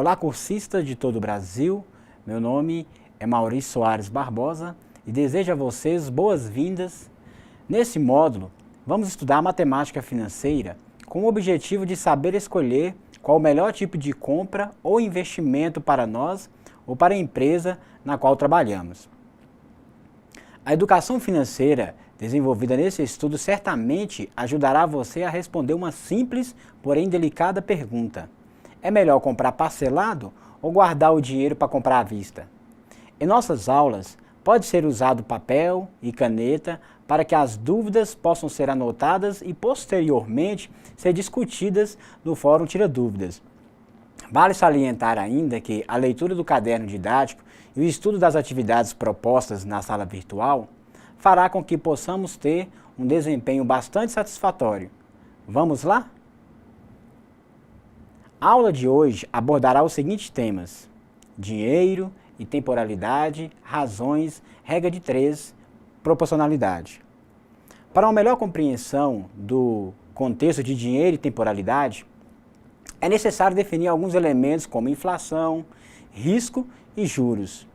Olá, cursistas de todo o Brasil, meu nome é Maurício Soares Barbosa e desejo a vocês boas-vindas. Nesse módulo, vamos estudar matemática financeira com o objetivo de saber escolher qual o melhor tipo de compra ou investimento para nós ou para a empresa na qual trabalhamos. A educação financeira desenvolvida nesse estudo certamente ajudará você a responder uma simples, porém delicada pergunta. É melhor comprar parcelado ou guardar o dinheiro para comprar à vista? Em nossas aulas, pode ser usado papel e caneta para que as dúvidas possam ser anotadas e posteriormente ser discutidas no Fórum Tira Dúvidas. Vale salientar ainda que a leitura do caderno didático e o estudo das atividades propostas na sala virtual fará com que possamos ter um desempenho bastante satisfatório. Vamos lá? A aula de hoje abordará os seguintes temas: dinheiro e temporalidade, razões, regra de 3, proporcionalidade. Para uma melhor compreensão do contexto de dinheiro e temporalidade, é necessário definir alguns elementos como inflação, risco e juros.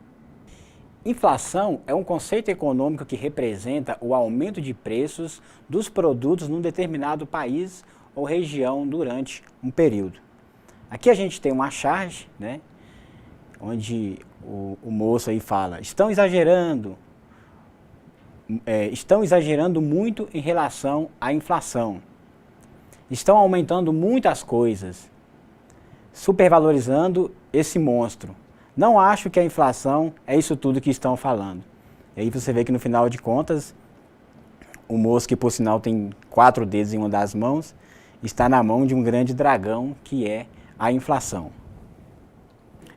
Inflação é um conceito econômico que representa o aumento de preços dos produtos num determinado país ou região durante um período. Aqui a gente tem uma charge, né, onde o moço aí fala, estão exagerando muito em relação à inflação. Estão aumentando muito as coisas, supervalorizando esse monstro. Não acho que a inflação é isso tudo que estão falando. E aí você vê que no final de contas, o moço, que por sinal tem 4 dedos em uma das mãos, está na mão de um grande dragão que é a inflação.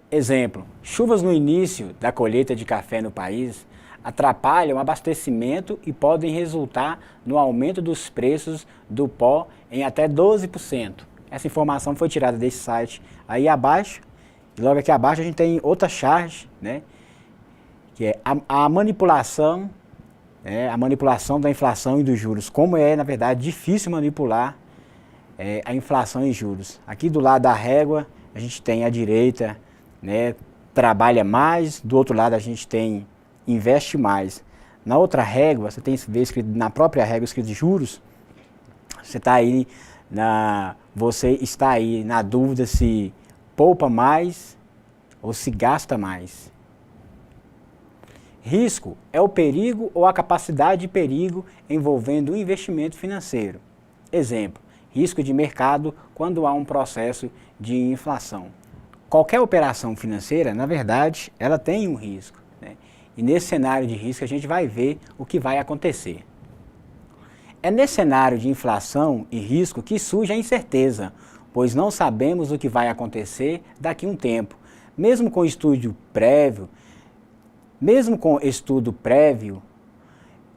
Exemplo, chuvas no início da colheita de café no país atrapalham o abastecimento e podem resultar no aumento dos preços do pó em até 12%. Essa informação foi tirada desse site aí abaixo, e logo aqui abaixo a gente tem outra charge, né, que é a manipulação da inflação e dos juros. Como é, na verdade, difícil manipular a inflação e juros. Aqui do lado da régua a gente tem a direita, né, trabalha mais, do outro lado a gente tem investe mais. Na outra régua, você tem escrito, na própria régua escrito juros, você está aí na dúvida se poupa mais ou se gasta mais. Risco é o perigo ou a capacidade de perigo envolvendo o investimento financeiro. Exemplo, risco de mercado quando há um processo de inflação. Qualquer operação financeira, na verdade, ela tem um risco, né? E nesse cenário de risco a gente vai ver o que vai acontecer. É nesse cenário de inflação e risco que surge a incerteza, pois não sabemos o que vai acontecer daqui a um tempo. Mesmo com estudo prévio,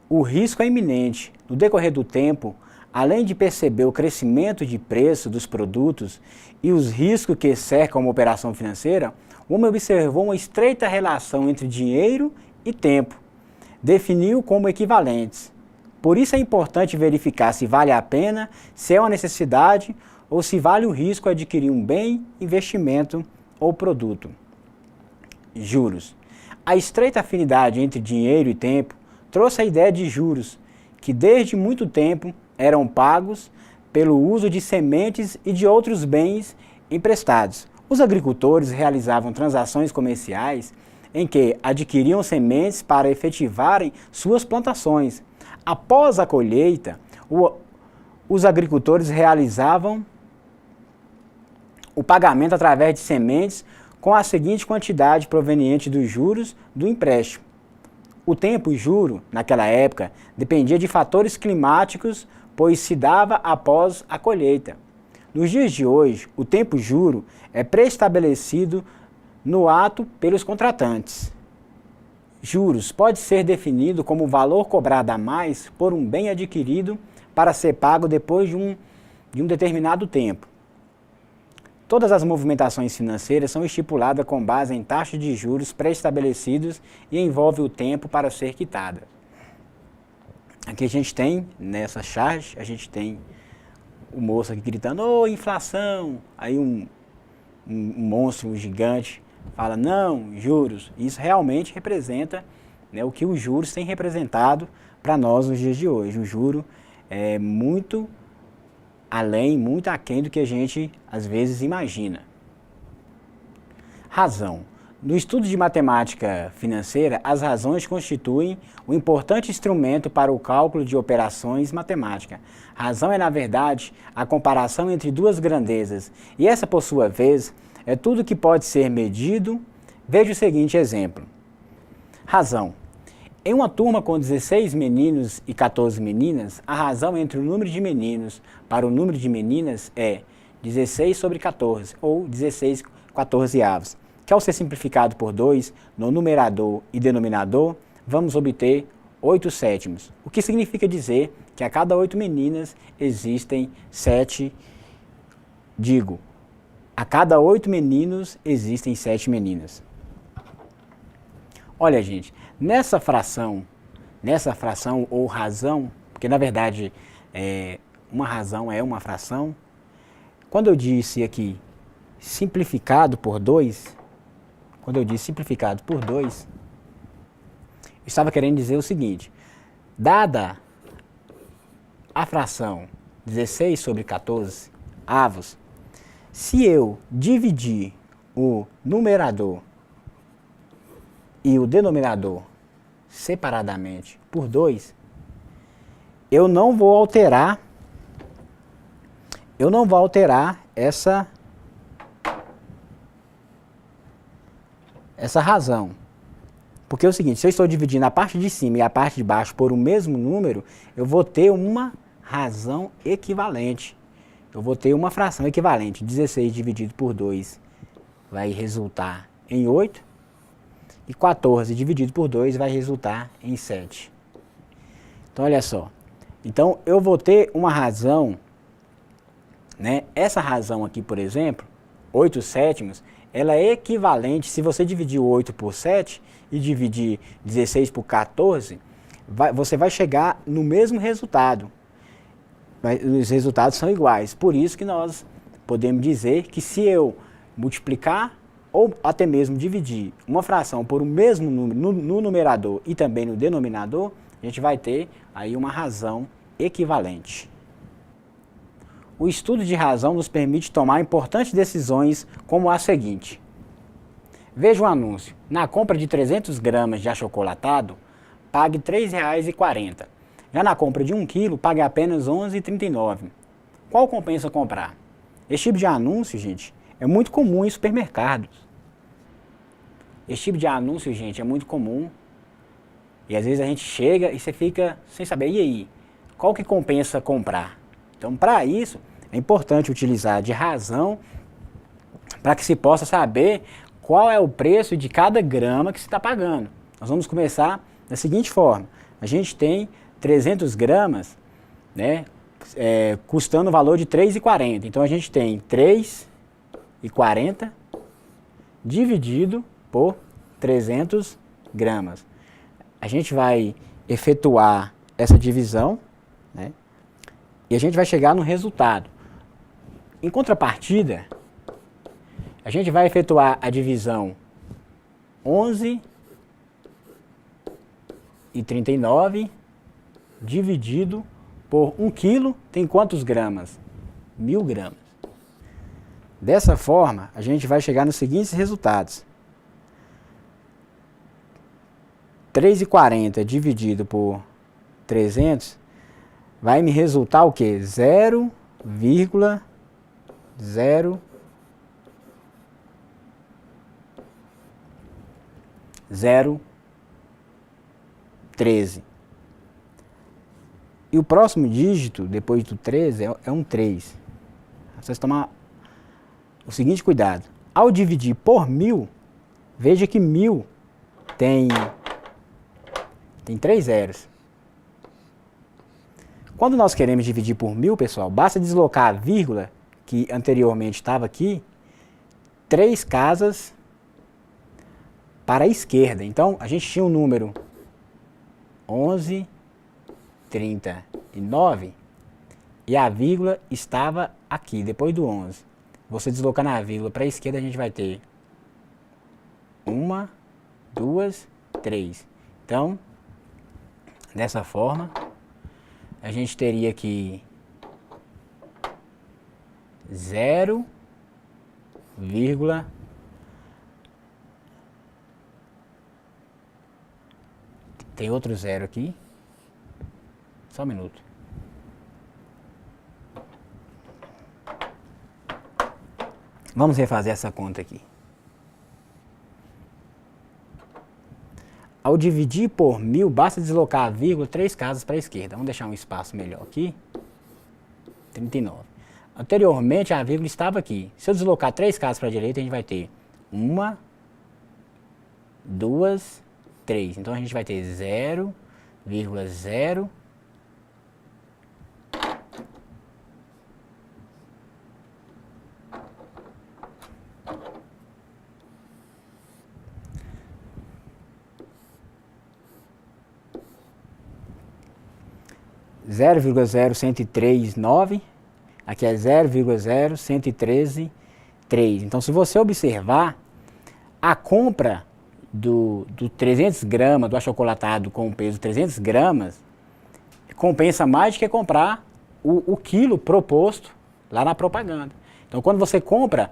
o risco é iminente. No decorrer do tempo, além de perceber o crescimento de preço dos produtos e os riscos que cercam uma operação financeira, o homem observou uma estreita relação entre dinheiro e tempo, definiu como equivalentes. Por isso é importante verificar se vale a pena, se é uma necessidade ou se vale o risco adquirir um bem, investimento ou produto. Juros. A estreita afinidade entre dinheiro e tempo trouxe a ideia de juros, que desde muito tempo eram pagos pelo uso de sementes e de outros bens emprestados. Os agricultores realizavam transações comerciais em que adquiriam sementes para efetivarem suas plantações. Após a colheita, os agricultores realizavam o pagamento através de sementes com a seguinte quantidade proveniente dos juros do empréstimo. O tempo e juro, naquela época, dependia de fatores climáticos, pois se dava após a colheita. Nos dias de hoje, o tempo e juro é pré-estabelecido no ato pelos contratantes. Juros pode ser definido como o valor cobrado a mais por um bem adquirido para ser pago depois de um determinado tempo. Todas as movimentações financeiras são estipuladas com base em taxas de juros pré-estabelecidos e envolve o tempo para ser quitada. Aqui a gente tem, nessa charge, a gente tem o moço aqui gritando, ô, inflação! Aí um um monstro, um gigante, fala, não, juros. Isso realmente representa, né, o que os juros têm representado para nós nos dias de hoje. O juro é muito além, muito aquém do que a gente às vezes imagina. Razão. No estudo de matemática financeira, as razões constituem um importante instrumento para o cálculo de operações matemáticas. Razão é, na verdade, a comparação entre duas grandezas, e essa, por sua vez, é tudo que pode ser medido. Veja o seguinte exemplo. Razão. Em uma turma com 16 meninos e 14 meninas, a razão entre o número de meninos para o número de meninas é 16 sobre 14, ou 16 14avos, que ao ser simplificado por 2 no numerador e denominador, vamos obter 8 sétimos, o que significa dizer que a cada 8 meninas existem 7, a cada 8 meninos existem 7 meninas. Olha, gente, nessa fração ou razão, porque na verdade uma razão é uma fração, quando eu disse aqui simplificado por 2, eu estava querendo dizer o seguinte: dada a fração 16 sobre 14 avos, se eu dividir o numerador e o denominador separadamente por 2, eu não vou alterar essa razão. Porque é o seguinte, se eu estou dividindo a parte de cima e a parte de baixo por o mesmo número, eu vou ter uma razão equivalente. Eu vou ter uma fração equivalente. 16 dividido por 2 vai resultar em 8. E 14 dividido por 2 vai resultar em 7. Então, olha só. Então, eu vou ter uma razão, né? Essa razão aqui, por exemplo, 8 sétimos, ela é equivalente, se você dividir 8 por 7 e dividir 16 por 14, você vai chegar no mesmo resultado. Os resultados são iguais. Por isso que nós podemos dizer que se eu multiplicar ou até mesmo dividir uma fração por o mesmo número no numerador e também no denominador, a gente vai ter aí uma razão equivalente. O estudo de razão nos permite tomar importantes decisões como a seguinte. Veja o anúncio. Na compra de 300 gramas de achocolatado, pague R$ 3,40. Já na compra de 1 quilo, pague apenas R$ 11,39. Qual compensa comprar? Esse tipo de anúncio, gente, é muito comum em supermercados. Esse tipo de anúncio, gente, é muito comum. E às vezes a gente chega e você fica sem saber, e aí? Qual que compensa comprar? Então, para isso, é importante utilizar de razão para que se possa saber qual é o preço de cada grama que se está pagando. Nós vamos começar da seguinte forma. A gente tem 300 gramas, né, custando o valor de R$ 3,40. Então, a gente tem R$ 3,40 dividido por 300 gramas. A gente vai efetuar essa divisão, né, e a gente vai chegar no resultado. Em contrapartida, a gente vai efetuar a divisão 11,39 dividido por 1 quilo, tem quantos gramas? 1000 gramas. Dessa forma, a gente vai chegar nos seguintes resultados. 3,40 dividido por 300 vai me resultar o quê? 0,013. E o próximo dígito, depois do 13, é um 3. Vocês tomar o seguinte cuidado. Ao dividir por 1000, veja que 1000 tem 3 zeros. Quando nós queremos dividir por 1000, pessoal, basta deslocar a vírgula, que anteriormente estava aqui, 3 casas para a esquerda. Então, a gente tinha o número 11,39 e a vírgula estava aqui, depois do 11. você deslocando a vírgula para a esquerda, a gente vai ter 1, 2, 3. Então, dessa forma, a gente teria aqui 0, tem outro 0 aqui. Só um minuto. Vamos refazer essa conta aqui. Ao dividir por 1000, basta deslocar a vírgula 3 casas para a esquerda. Vamos deixar um espaço melhor aqui. 39. Anteriormente, a vírgula estava aqui. Se eu deslocar 3 casas para a direita, a gente vai ter 1, 2, 3. Então, a gente vai ter 0,0. Zero vírgula 0,103,9, aqui é 0,0113,3. Então, se você observar, a compra do 300 gramas do achocolatado com peso 300 gramas compensa mais do que comprar o quilo proposto lá na propaganda. Então, quando você compra,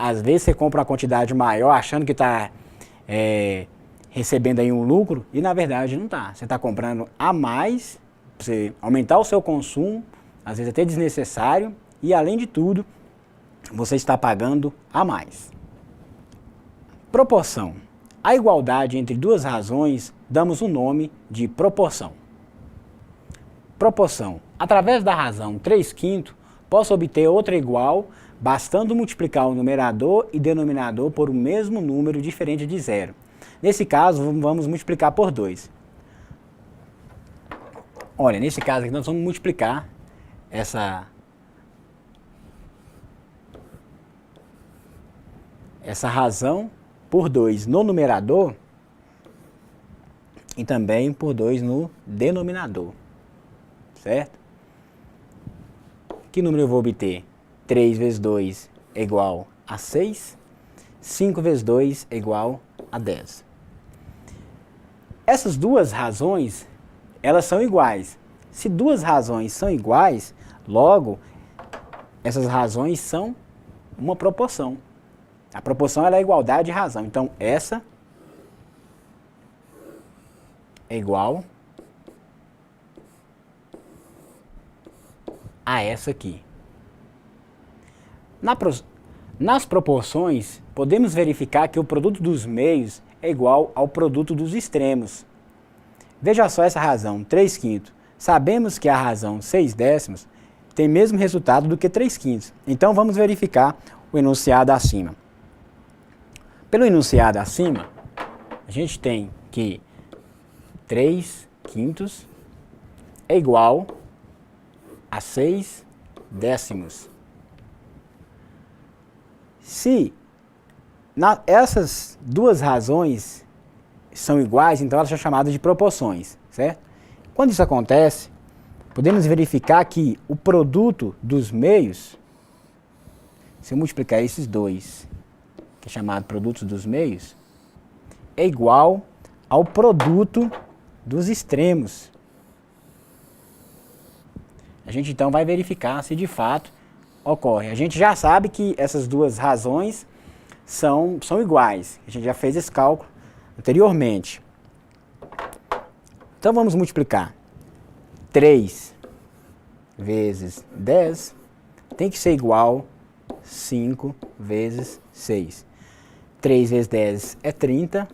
às vezes você compra uma quantidade maior achando que está recebendo aí um lucro e na verdade não está. Você está comprando a mais, para você aumentar o seu consumo, às vezes até desnecessário, e além de tudo, você está pagando a mais. Proporção. A igualdade entre duas razões, damos o nome de proporção. Proporção. Através da razão 3/5, posso obter outra igual, bastando multiplicar o numerador e denominador por o mesmo número diferente de 0. Nesse caso, vamos multiplicar por 2. Olha, nesse caso aqui nós vamos multiplicar essa razão por 2 no numerador e também por 2 no denominador, certo? Que número eu vou obter? 3 vezes 2 é igual a 6, 5 vezes 2 é igual a 10. Essas duas razões, elas são iguais. Se duas razões são iguais, logo, essas razões são uma proporção. A proporção ela é a igualdade de razão. Então, essa é igual a essa aqui. Nas proporções, podemos verificar que o produto dos meios é igual ao produto dos extremos. Veja só essa razão, 3/5. Sabemos que a razão 6/10 tem o mesmo resultado do que 3/5. Então, vamos verificar o enunciado acima. Pelo enunciado acima, a gente tem que 3/5 é igual a 6/10. Se essas duas razões são iguais, então elas são chamadas de proporções, certo? Quando isso acontece, podemos verificar que o produto dos meios, se eu multiplicar esses dois, que é chamado produto dos meios, é igual ao produto dos extremos. A gente então vai verificar se de fato ocorre. A gente já sabe que essas duas razões são iguais. A gente já fez esse cálculo anteriormente. Então vamos multiplicar. 3 vezes 10 tem que ser igual a 5 vezes 6. 3 vezes 10 é 30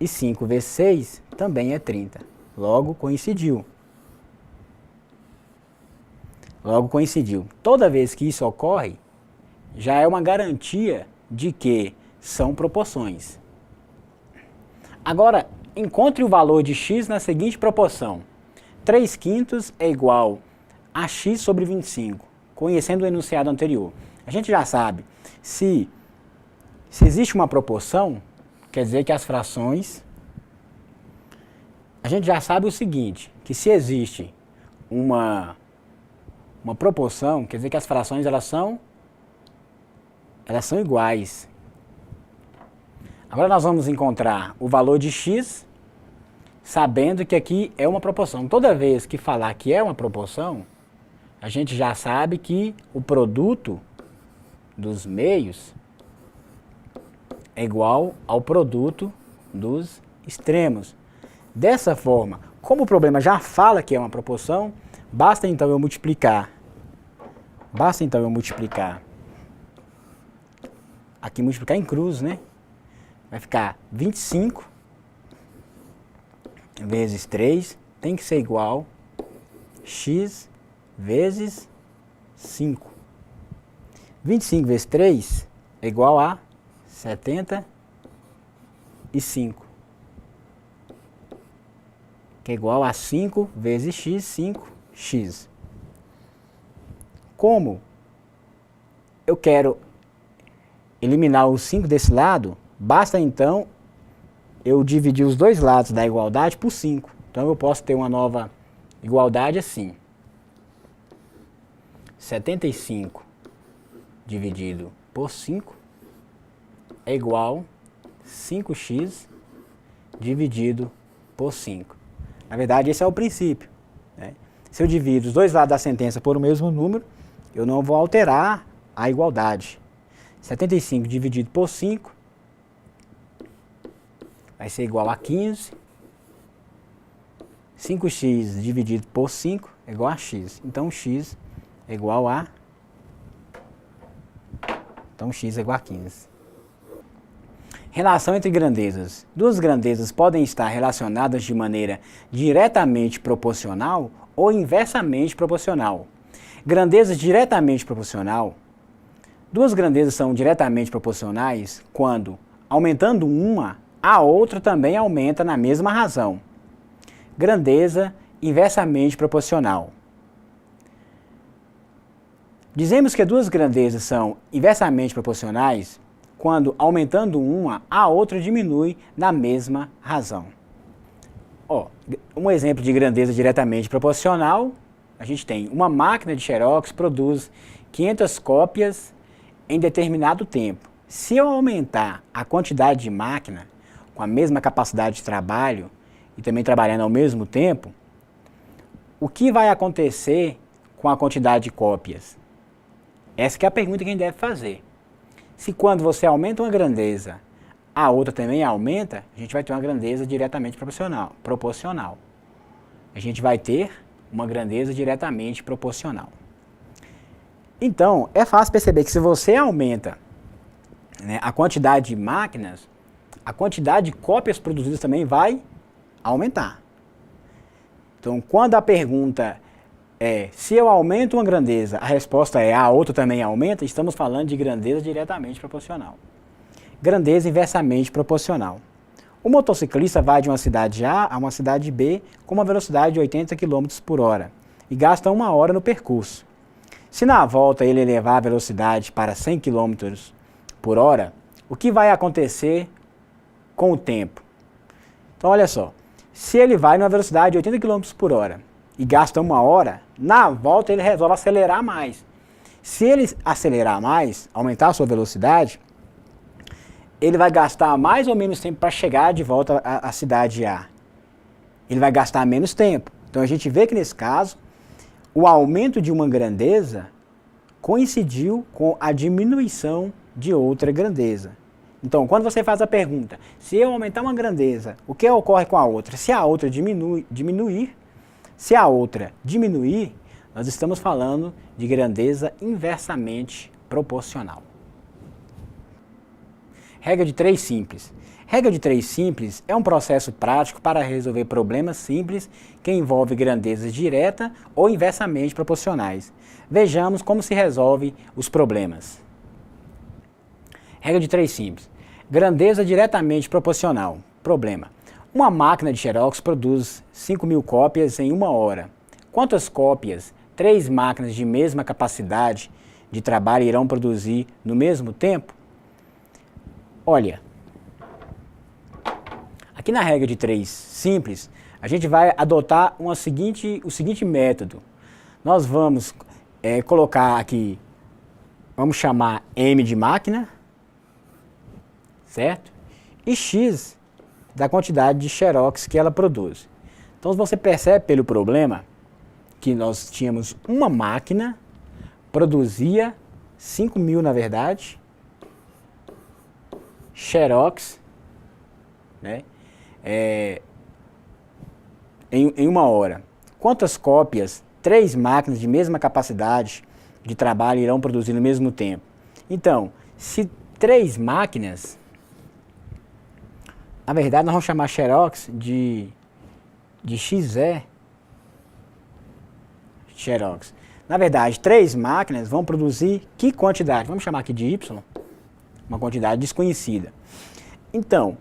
e 5 vezes 6 também é 30. Logo coincidiu. Logo coincidiu. Toda vez que isso ocorre, já é uma garantia de que são proporções. Agora, encontre o valor de x na seguinte proporção. 3/5 é igual a x sobre 25, conhecendo o enunciado anterior. A gente já sabe, se existe uma proporção, quer dizer que as frações... A gente já sabe o seguinte, que se existe uma proporção, quer dizer que as frações elas são Elas são iguais. Agora nós vamos encontrar o valor de x, sabendo que aqui é uma proporção. Toda vez que falar que é uma proporção, a gente já sabe que o produto dos meios é igual ao produto dos extremos. Dessa forma, como o problema já fala que é uma proporção, basta então eu multiplicar. Aqui multiplicar em cruz, né? Vai ficar 25 vezes 3 tem que ser igual x vezes 5. 25 vezes 3 é igual a 75. Que é igual a 5 vezes x, 5x. Como eu quero eliminar o 5 desse lado, basta então eu dividir os dois lados da igualdade por 5. Então eu posso ter uma nova igualdade assim. 75 dividido por 5 é igual a 5x dividido por 5. Na verdade, esse é o princípio, né? Se eu divido os dois lados da sentença por o mesmo número, eu não vou alterar a igualdade. 75 dividido por 5 vai ser igual a 15. 5x dividido por 5 é igual a x. Então, x é igual a 15. Relação entre grandezas. Duas grandezas podem estar relacionadas de maneira diretamente proporcional ou inversamente proporcional. Grandezas diretamente proporcional. Duas grandezas são diretamente proporcionais quando, aumentando uma, a outra também aumenta na mesma razão. Grandeza inversamente proporcional. Dizemos que duas grandezas são inversamente proporcionais quando, aumentando uma, a outra diminui na mesma razão. Um exemplo de grandeza diretamente proporcional, a gente tem uma máquina de Xerox produz 500 cópias em determinado tempo. Se eu aumentar a quantidade de máquina com a mesma capacidade de trabalho e também trabalhando ao mesmo tempo, o que vai acontecer com a quantidade de cópias? Essa que é a pergunta que a gente deve fazer. Se quando você aumenta uma grandeza, a outra também aumenta, a gente vai ter uma grandeza diretamente proporcional. A gente vai ter uma grandeza diretamente proporcional. Então, é fácil perceber que se você aumenta, né, a quantidade de máquinas, a quantidade de cópias produzidas também vai aumentar. Então, quando a pergunta é se eu aumento uma grandeza, a resposta é a outra também aumenta, estamos falando de grandeza diretamente proporcional. Grandeza inversamente proporcional. O motociclista vai de uma cidade A a uma cidade B com uma velocidade de 80 km por hora e gasta 1 hora no percurso. Se na volta ele elevar a velocidade para 100 km por hora, o que vai acontecer com o tempo? Então, olha só, se ele vai numa velocidade de 80 km por hora e gasta 1 hora, na volta ele resolve acelerar mais. Se ele acelerar mais, aumentar a sua velocidade, ele vai gastar mais ou menos tempo para chegar de volta à cidade A. Ele vai gastar menos tempo. Então a gente vê que nesse caso, o aumento de uma grandeza coincidiu com a diminuição de outra grandeza. Então, quando você faz a pergunta, se eu aumentar uma grandeza, o que ocorre com a outra? Se a outra diminuir, se a outra diminuir, nós estamos falando de grandeza inversamente proporcional. Regra de 3 simples. Regra de 3 simples é um processo prático para resolver problemas simples que envolvem grandezas direta ou inversamente proporcionais. Vejamos como se resolve os problemas. Regra de 3 simples. Grandeza diretamente proporcional. Problema. Uma máquina de Xerox produz 5.000 cópias em 1 hora. Quantas cópias 3 máquinas de mesma capacidade de trabalho irão produzir no mesmo tempo? Olha, aqui na regra de 3 simples, a gente vai adotar o seguinte método. Nós vamos colocar aqui vamos chamar M de máquina, certo? E X da quantidade de xerox que ela produz. Então você percebe pelo problema que nós tínhamos uma máquina, produzia 5.000 na verdade, xerox, né, em uma hora. Quantas cópias 3 máquinas de mesma capacidade de trabalho irão produzir no mesmo tempo? Então, se 3 máquinas, na verdade nós vamos chamar xerox de XE, xerox. Na verdade, 3 máquinas vão produzir que quantidade? Vamos chamar aqui de Y, uma quantidade desconhecida. Então,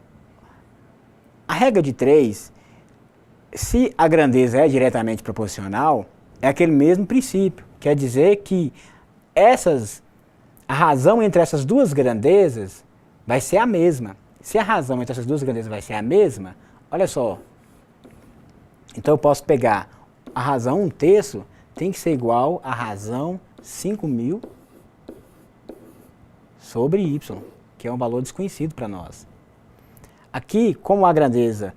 a regra de 3, se a grandeza é diretamente proporcional, é aquele mesmo princípio. Quer dizer que a razão entre essas duas grandezas vai ser a mesma. Se a razão entre essas duas grandezas vai ser a mesma, olha só. Então eu posso pegar a razão 1/3 tem que ser igual a razão 5.000 sobre y, que é um valor desconhecido para nós. Aqui, como a grandeza,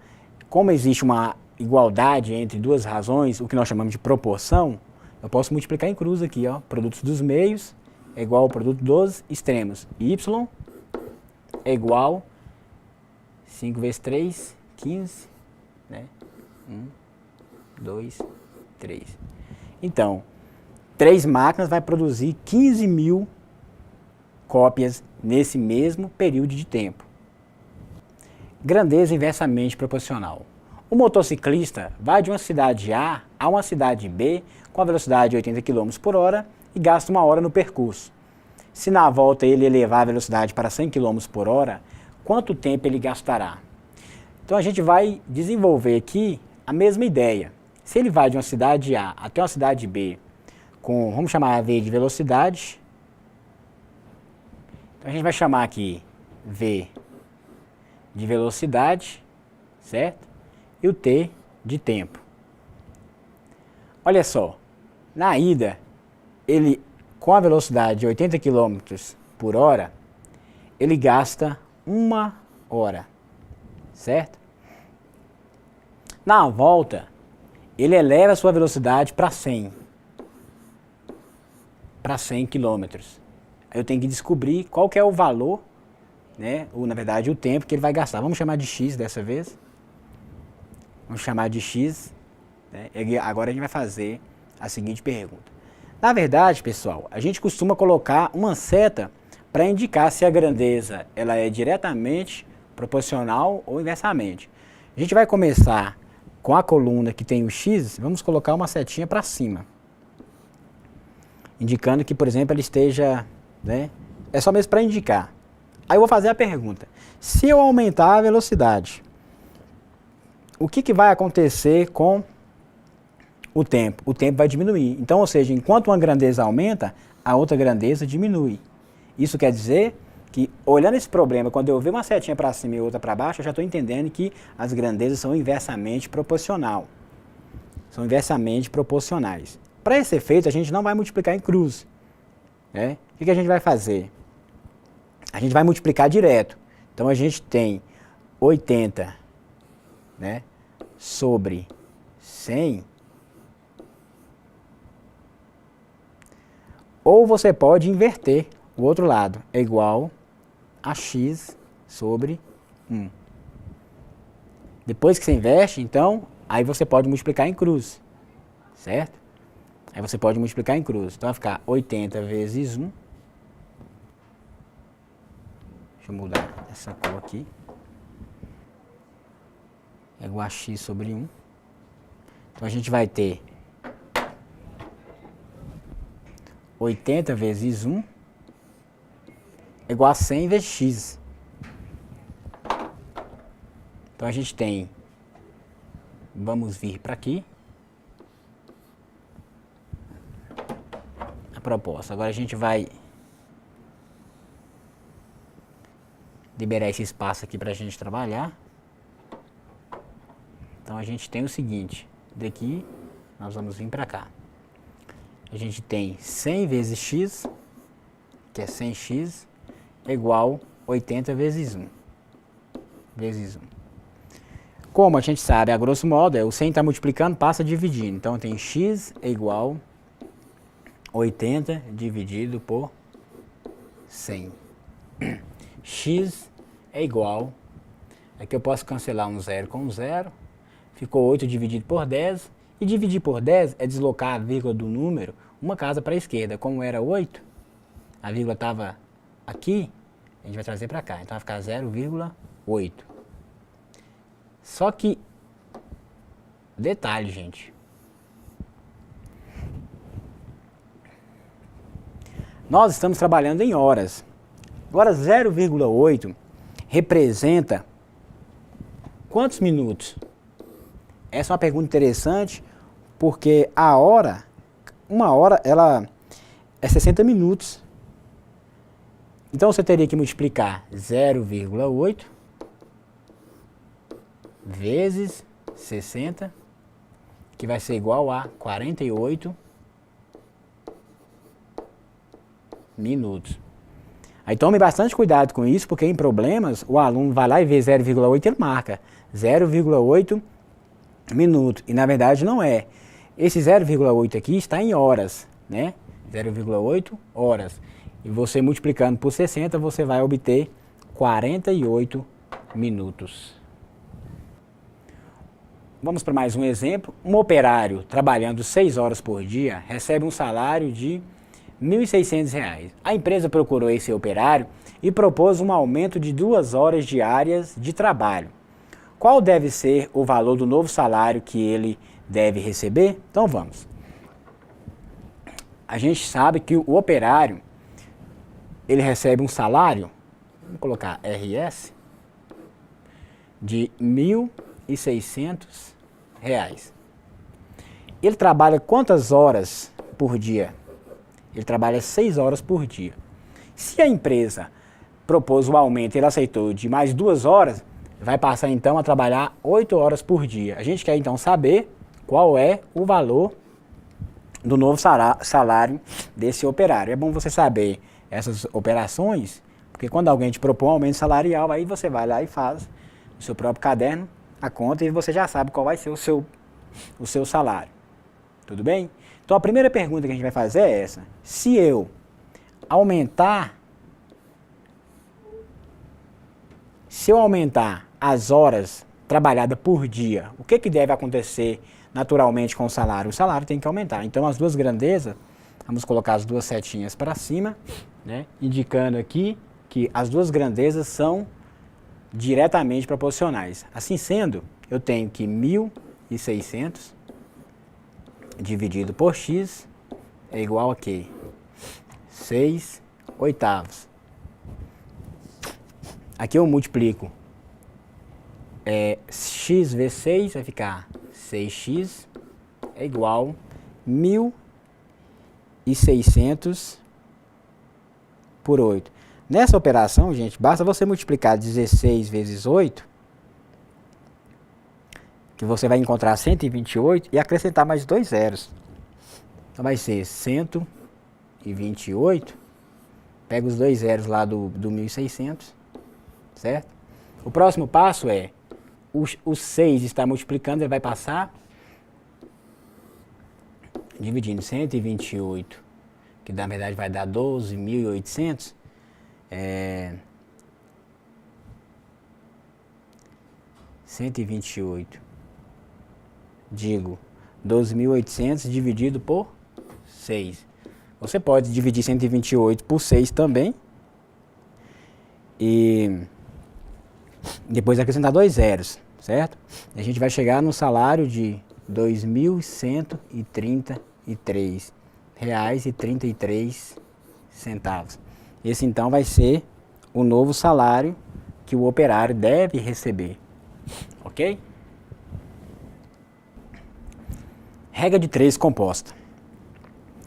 como existe uma igualdade entre duas razões, o que nós chamamos de proporção, eu posso multiplicar em cruz aqui, ó, produtos dos meios é igual ao produto dos extremos. Y é igual 5 vezes 3, 15, né? 1, 2, 3. Então, 3 máquinas vai produzir 15.000 cópias nesse mesmo período de tempo. Grandeza inversamente proporcional. O motociclista vai de uma cidade A a uma cidade B com a velocidade de 80 km por hora e gasta 1 hora no percurso. Se na volta ele elevar a velocidade para 100 km por hora, quanto tempo ele gastará? Então a gente vai desenvolver aqui a mesma ideia. Se ele vai de uma cidade A até uma cidade B com, vamos chamar a V de velocidade, então a gente vai chamar aqui V de velocidade, certo? E o T de tempo. Olha só, na ida, ele com a velocidade de 80 km por hora, ele gasta 1 hora, certo? Na volta, ele eleva a sua velocidade para 100 km. Aí eu tenho que descobrir qual que é o valor, né, ou na verdade o tempo que ele vai gastar. Vamos chamar de X dessa vez. Vamos chamar de X, né? E agora a gente vai fazer a seguinte pergunta. Na verdade, pessoal, a gente costuma colocar uma seta para indicar se a grandeza ela é diretamente proporcional ou inversamente. A gente vai começar com a coluna que tem o X, vamos colocar uma setinha para cima, indicando que, por exemplo, ela esteja, né, é só mesmo para indicar. Aí eu vou fazer a pergunta, se eu aumentar a velocidade, o que vai acontecer com o tempo? O tempo vai diminuir. Então, ou seja, enquanto uma grandeza aumenta, a outra grandeza diminui. Isso quer dizer que, olhando esse problema, quando eu ver uma setinha para cima e outra para baixo, eu já estou entendendo que as grandezas são inversamente proporcional. São inversamente proporcionais. Para esse efeito, a gente não vai multiplicar em cruz, né? O que a gente vai fazer? A gente vai multiplicar direto. Então, a gente tem 80, né, sobre 100. Ou você pode inverter o outro lado. É igual a X sobre 1. Depois que você inverte, então, aí você pode multiplicar em cruz. Certo? Aí você pode multiplicar em cruz. Então vai ficar 80 vezes 1. Deixa eu mudar essa cor aqui. É igual a X sobre 1. Então a gente vai ter 80 vezes 1 é igual a 100 vezes X. Então a gente tem, vamos vir para aqui, a proposta. Agora a gente vai liberar esse espaço aqui para a gente trabalhar. Então a gente tem o seguinte, daqui nós vamos vir para cá. A gente tem 100 vezes x, que é 100x, é igual 80 vezes 1. Como a gente sabe, a grosso modo, o 100 está multiplicando, passa dividindo. Então, tem x é igual 80 dividido por 100. X é igual, aqui eu posso cancelar um zero com um zero, ficou 8 dividido por 10, e dividir por 10 é deslocar a vírgula do número uma casa para a esquerda. Como era 8, a vírgula estava aqui, a gente vai trazer para cá, então vai ficar 0,8. Só que, detalhe, gente, nós estamos trabalhando em horas. Agora 0,8 representa quantos minutos? Essa é uma pergunta interessante, porque a hora, uma hora, ela é 60 minutos. Então você teria que multiplicar 0,8 vezes 60, que vai ser igual a 48 minutos. Aí tome bastante cuidado com isso, porque em problemas o aluno vai lá e vê 0,8 e ele marca 0,8 minutos. E na verdade não é. Esse 0,8 aqui está em horas, né? 0,8 horas. E você multiplicando por 60, você vai obter 48 minutos. Vamos para mais um exemplo. Um operário trabalhando 6 horas por dia recebe um salário de R$ 1.600. A empresa procurou esse operário e propôs um aumento de 2 horas diárias de trabalho. Qual deve ser o valor do novo salário que ele deve receber? Então vamos. A gente sabe que o operário, ele recebe um salário, vamos colocar RS, de R$ 1.600. Ele trabalha quantas horas por dia? Ele trabalha 6 horas por dia. Se a empresa propôs o aumento e ele aceitou de mais 2 horas, vai passar então a trabalhar 8 horas por dia. A gente quer então saber qual é o valor do novo salário desse operário. É bom você saber essas operações, porque quando alguém te propõe um aumento salarial, aí você vai lá e faz no seu próprio caderno a conta e você já sabe qual vai ser o seu salário. Tudo bem? Então a primeira pergunta que a gente vai fazer é essa. Se eu aumentar as horas trabalhadas por dia, o que deve acontecer naturalmente com o salário? O salário tem que aumentar. Então as duas grandezas, vamos colocar as duas setinhas para cima, né, indicando aqui que as duas grandezas são diretamente proporcionais. Assim sendo, eu tenho que 1.600 dividido por x é igual a quê? 6 oitavos. Aqui eu multiplico x vezes 6, vai ficar 6x é igual a 1.600 por 8. Nessa operação, gente, basta você multiplicar 16 vezes 8, que você vai encontrar 128 e acrescentar mais 2 zeros. Então vai ser 128, pega os 2 zeros lá do 1.600, certo? O próximo passo é, o 6 está multiplicando, ele vai passar dividindo 128, que na verdade vai dar 12.800, 128, digo, 12.800 dividido por 6. Você pode dividir 128 por 6 também. E depois acrescentar 2 zeros, certo? A gente vai chegar no salário de R$ 2.133,33. Esse então vai ser o novo salário que o operário deve receber, ok? Regra de 3 composta.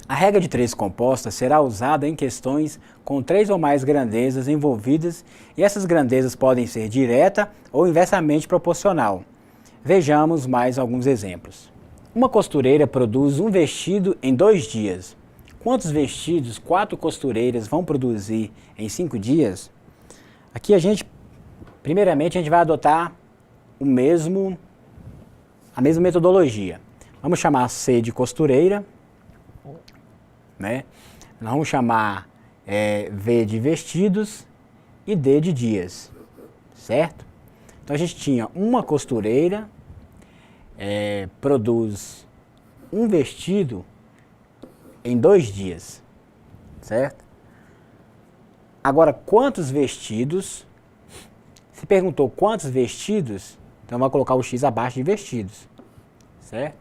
A regra de 3 composta será usada em questões com 3 ou mais grandezas envolvidas e essas grandezas podem ser direta ou inversamente proporcional. Vejamos mais alguns exemplos. Uma costureira produz um vestido em 2 dias. quantos vestidos 4 costureiras vão produzir em 5 dias? Aqui primeiramente a gente vai adotar a mesma metodologia. Vamos chamar C de costureira, né? Nós vamos chamar V de vestidos e D de dias, certo? Então a gente tinha uma costureira, produz um vestido em 2 dias, certo? Agora, quantos vestidos? Se perguntou quantos vestidos, então vai colocar o X abaixo de vestidos, certo?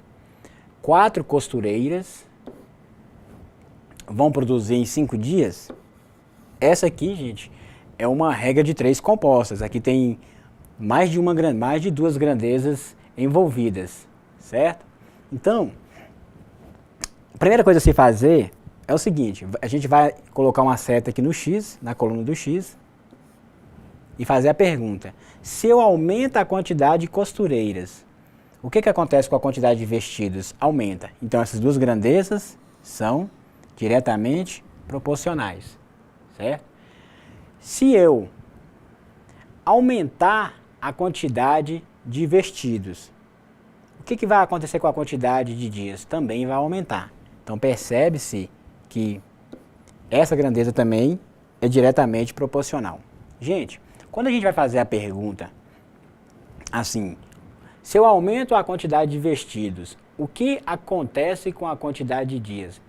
4 costureiras vão produzir em 5 dias. Essa aqui, gente, é uma regra de 3 compostas. Aqui tem mais de 2 grandezas envolvidas, certo? Então, a primeira coisa a se fazer é o seguinte, a gente vai colocar uma seta aqui no X, na coluna do X, e fazer a pergunta: se eu aumento a quantidade de costureiras, o que acontece com a quantidade de vestidos? Aumenta. Então essas 2 grandezas são diretamente proporcionais, certo? Se eu aumentar a quantidade de vestidos, o que vai acontecer com a quantidade de dias? Também vai aumentar. Então percebe-se que essa grandeza também é diretamente proporcional. Gente, quando a gente vai fazer a pergunta assim, se eu aumento a quantidade de vestidos, o que acontece com a quantidade de dias?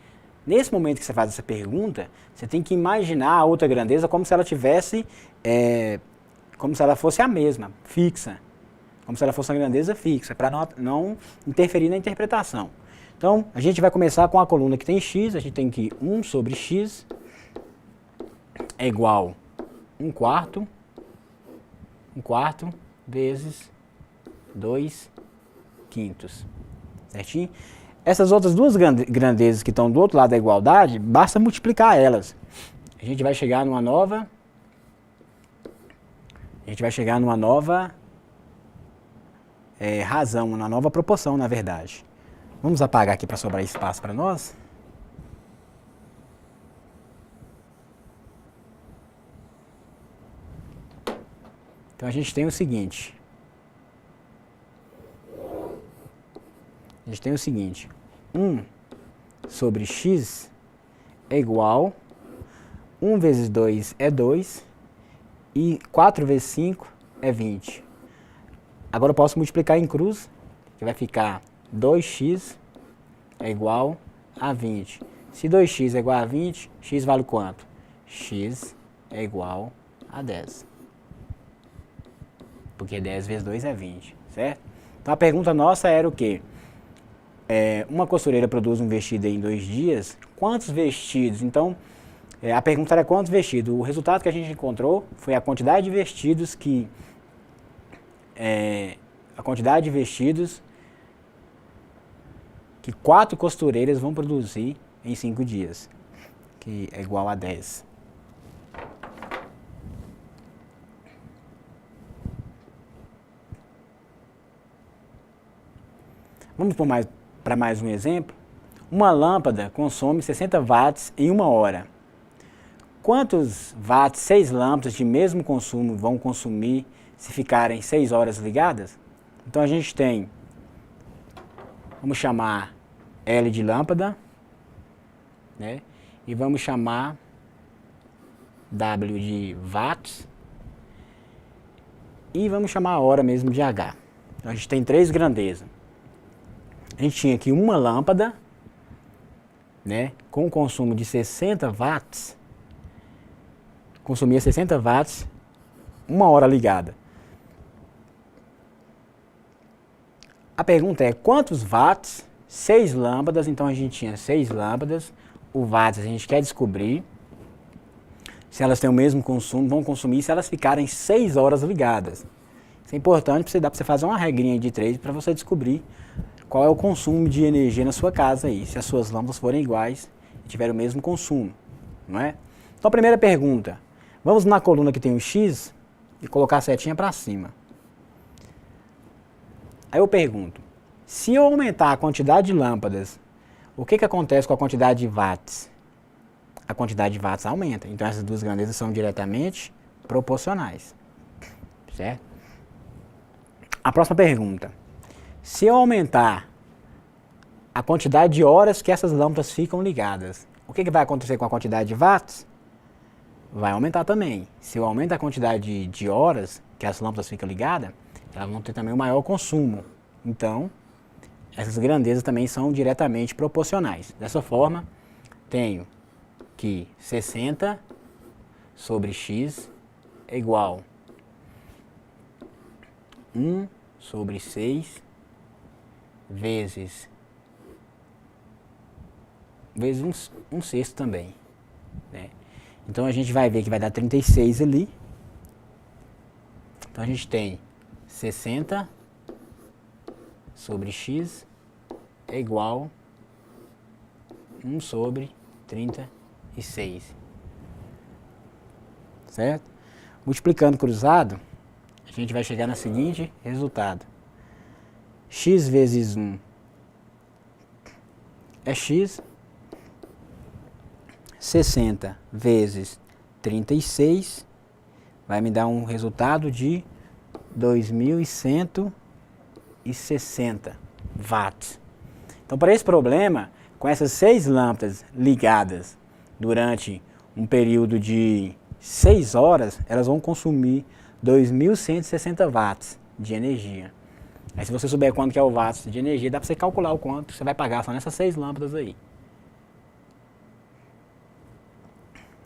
Nesse momento que você faz essa pergunta, você tem que imaginar a outra grandeza como se ela tivesse, como se ela fosse a mesma, fixa. Como se ela fosse uma grandeza fixa, para não interferir na interpretação. Então, a gente vai começar com a coluna que tem x, a gente tem que 1 sobre x é igual a 1/4 vezes 2/5, certinho? Essas outras 2 grandezas que estão do outro lado da igualdade, basta multiplicar elas. A gente vai chegar numa nova razão, uma nova proporção, na verdade. Vamos apagar aqui para sobrar espaço para nós. Então a gente tem o seguinte. 1 sobre x é igual, 1 vezes 2 é 2, e 4 vezes 5 é 20. Agora eu posso multiplicar em cruz, que vai ficar 2x é igual a 20. Se 2x é igual a 20, x vale quanto? X é igual a 10. Porque 10 vezes 2 é 20, certo? Então a pergunta nossa era o quê? Uma costureira produz um vestido em 2 dias, quantos vestidos? Então, a pergunta era quantos vestidos. O resultado que a gente encontrou foi a quantidade de vestidos que 4 costureiras vão produzir em 5 dias, que é igual a 10. Vamos para mais um exemplo. Uma lâmpada consome 60 watts em 1 hora. Quantos watts 6 lâmpadas de mesmo consumo vão consumir se ficarem 6 horas ligadas? Então a gente tem, vamos chamar L de lâmpada, né? E vamos chamar W de watts, e vamos chamar a hora mesmo de H. Então a gente tem 3 grandezas. A gente tinha aqui uma lâmpada, né, com consumo de 60 watts, consumia 60 watts, 1 hora ligada. A pergunta é quantos watts, 6 lâmpadas, então a gente tinha 6 lâmpadas, o watts a gente quer descobrir, se elas têm o mesmo consumo, vão consumir se elas ficarem 6 horas ligadas. Isso é importante, dá para você fazer uma regrinha de 3 para você descobrir qual é o consumo de energia na sua casa aí, se as suas lâmpadas forem iguais e tiverem o mesmo consumo, não é? Então a primeira pergunta, vamos na coluna que tem o x e colocar a setinha para cima. Aí eu pergunto, se eu aumentar a quantidade de lâmpadas, o que acontece com a quantidade de watts? a quantidade de watts aumenta. Então essas duas grandezas são diretamente proporcionais. Certo? A próxima pergunta. Se eu aumentar a quantidade de horas que essas lâmpadas ficam ligadas, o que vai acontecer com a quantidade de watts? Vai aumentar também. Se eu aumento a quantidade de horas que as lâmpadas ficam ligadas, elas vão ter também um maior consumo. Então, essas grandezas também são diretamente proporcionais. Dessa forma, tenho que 60 sobre x é igual 1 sobre 6 vezes um sexto também, né? Então a gente vai ver que vai dar 36 ali. Então a gente tem 60 sobre x é igual 1 sobre 36. Certo? Multiplicando cruzado, a gente vai chegar no seguinte resultado. X vezes 1 é x. 60 vezes 36 vai me dar um resultado de 2.160 watts. Então, para esse problema, com essas 6 lâmpadas ligadas durante um período de 6 horas, elas vão consumir 2.160 watts de energia. Aí, se você souber quanto que é o watts de energia, dá para você calcular o quanto você vai pagar só nessas 6 lâmpadas aí.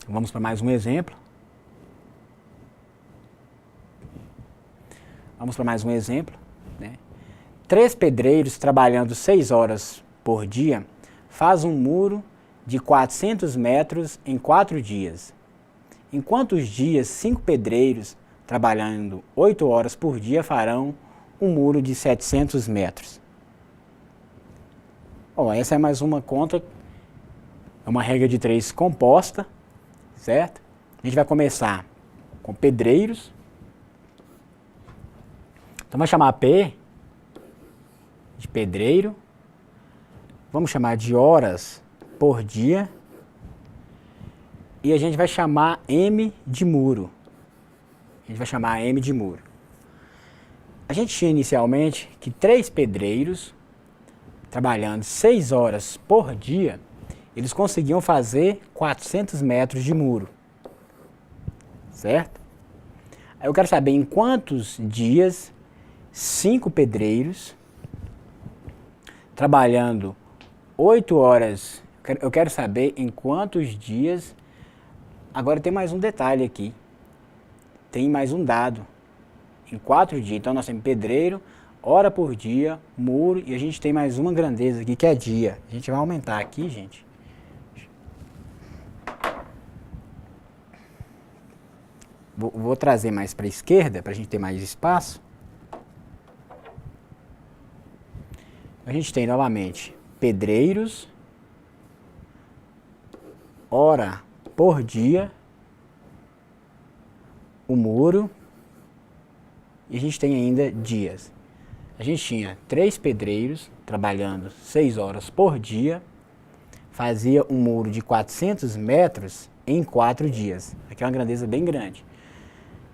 Vamos para mais um exemplo. Vamos para mais um exemplo, né? 3 pedreiros trabalhando 6 horas por dia faz um muro de 400 metros em 4 dias. Em quantos dias 5 pedreiros trabalhando 8 horas por dia farão um muro de 700 metros? Ó, essa é mais uma conta, é uma regra de 3 composta, certo? A gente vai começar com pedreiros. Então, vai chamar P de pedreiro. Vamos chamar de horas por dia. E a gente vai chamar M de muro. A gente vai chamar M de muro. A gente tinha inicialmente que 3 pedreiros, trabalhando 6 horas por dia, eles conseguiam fazer 400 metros de muro. Certo? Aí eu quero saber em quantos dias 5 pedreiros, trabalhando 8 horas, eu quero saber em quantos dias. Agora tem mais um detalhe aqui. Tem mais um dado. Em 4 dias. Então nós temos pedreiro, hora por dia, muro, e a gente tem mais uma grandeza aqui que é dia. A gente vai aumentar aqui, gente. Vou trazer mais para a esquerda, para a gente ter mais espaço. A gente tem novamente pedreiros, hora por dia, o muro, e a gente tem ainda dias. A gente tinha 3 pedreiros trabalhando 6 horas por dia, fazia um muro de 400 metros em 4 dias. Aqui é uma grandeza bem grande.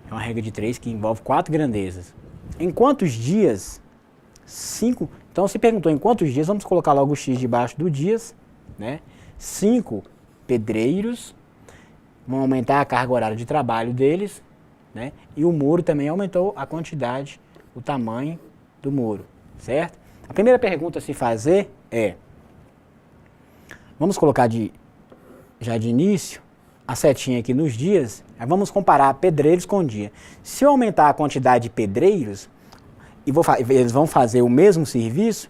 É uma regra de 3 que envolve 4 grandezas. Em quantos dias? 5. Então, se perguntou em quantos dias, vamos colocar logo o X debaixo do dias, né? 5 pedreiros vão aumentar a carga horária de trabalho deles, né? E o muro também aumentou a quantidade, o tamanho do muro, certo? A primeira pergunta a se fazer é, vamos colocar já de início a setinha aqui nos dias, vamos comparar pedreiros com dia. Se eu aumentar a quantidade de pedreiros, e eles vão fazer o mesmo serviço,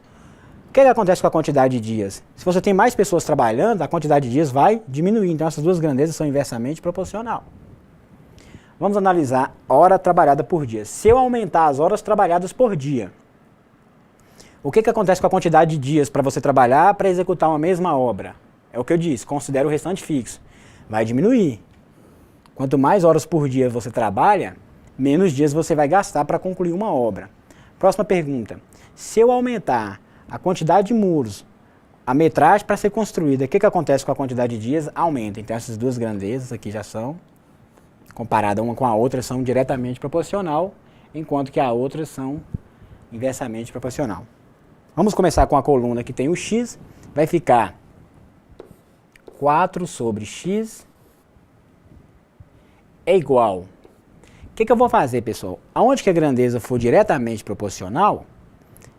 o que acontece com a quantidade de dias? Se você tem mais pessoas trabalhando, a quantidade de dias vai diminuir. Então essas duas grandezas são inversamente proporcional. Vamos analisar hora trabalhada por dia. Se eu aumentar as horas trabalhadas por dia, o que acontece com a quantidade de dias para você trabalhar para executar uma mesma obra? É o que eu disse, considera o restante fixo. Vai diminuir. Quanto mais horas por dia você trabalha, menos dias você vai gastar para concluir uma obra. Próxima pergunta. Se eu aumentar a quantidade de muros a metragem para ser construída. O que acontece com a quantidade de dias? Aumenta. Então essas duas grandezas aqui já são, comparadas uma com a outra, são diretamente proporcional, enquanto que a outra são inversamente proporcional. Vamos começar com a coluna que tem o x, vai ficar 4 sobre x é igual. O que eu vou fazer, pessoal? Aonde que a grandeza for diretamente proporcional,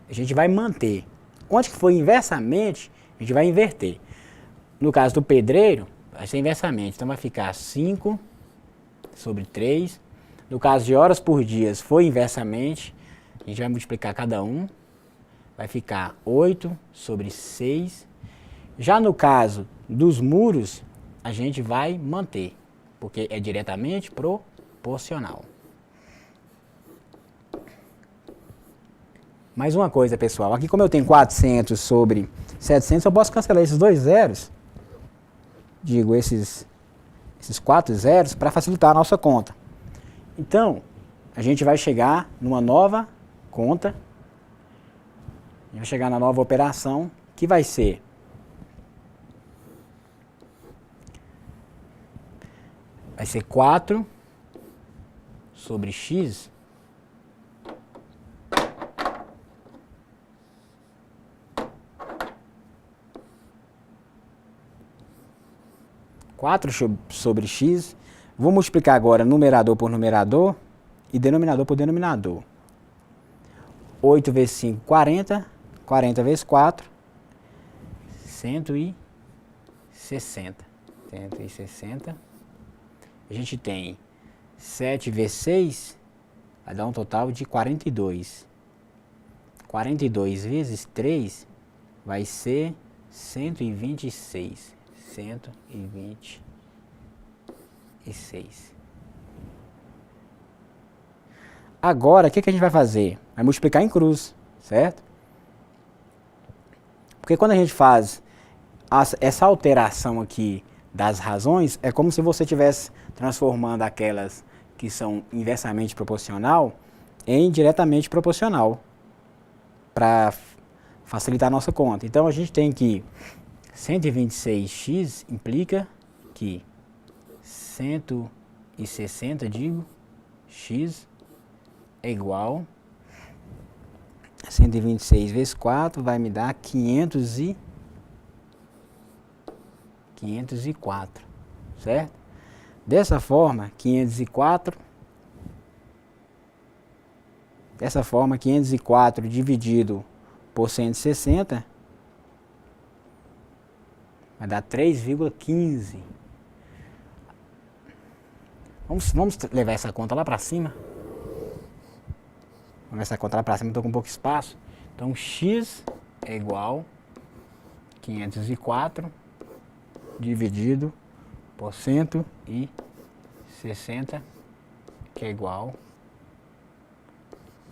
a gente vai manter. Onde que for inversamente, a gente vai inverter. No caso do pedreiro, vai ser inversamente. Então vai ficar 5 sobre 3. No caso de horas por dia, for inversamente, a gente vai multiplicar cada um. Vai ficar 8 sobre 6. Já no caso dos muros, a gente vai manter, porque é diretamente proporcional. Mais uma coisa, pessoal. Aqui, como eu tenho 400 sobre 700, eu posso cancelar esses dois zeros. Digo, esses 4 zeros para facilitar a nossa conta. Então, a gente vai chegar numa nova conta. A gente vai chegar na nova operação, que vai ser vai ser 4 sobre x sobre x. Vou multiplicar agora numerador por numerador e denominador por denominador. 8 vezes 5, 40. 40 vezes 4, 160. 160. A gente tem 7 vezes 6, vai dar um total de 42. 42 vezes 3 vai ser 126. 126. Agora, o que a gente vai fazer? Vai multiplicar em cruz, certo? Porque quando a gente faz essa alteração aqui das razões, é como se você estivesse transformando aquelas que são inversamente proporcional em diretamente proporcional, para facilitar a nossa conta. Então a gente tem que 126x implica que 160, x é igual a 126 vezes 4 vai me dar 504, certo? Dessa forma, 504 dividido por 160 vai dar 3,15. Vamos levar essa conta lá para cima. Vamos essa conta lá para cima, estou com pouco espaço. Então, x é igual a 504 dividido por 160, que é igual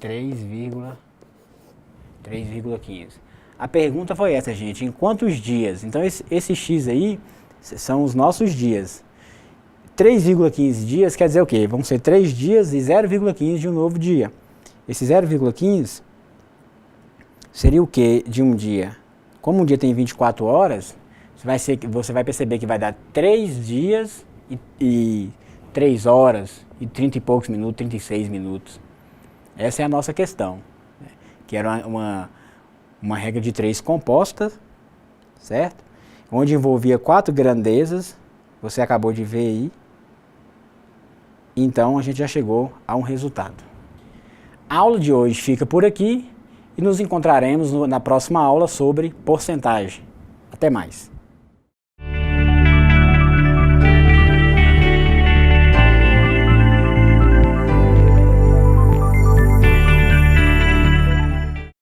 a 3,15. A pergunta foi essa, gente, em quantos dias? Então, esse x aí são os nossos dias. 3,15 dias quer dizer o quê? Vão ser 3 dias e 0,15 de um novo dia. Esse 0,15 seria o quê de um dia? Como um dia tem 24 horas, você vai perceber que vai dar 3 dias e 3 horas e 30 e poucos minutos, 36 minutos. Essa é a nossa questão, né? Que era uma regra de 3 composta, certo? Onde envolvia 4 grandezas, você acabou de ver aí. Então a gente já chegou a um resultado. A aula de hoje fica por aqui e nos encontraremos na próxima aula sobre porcentagem. Até mais!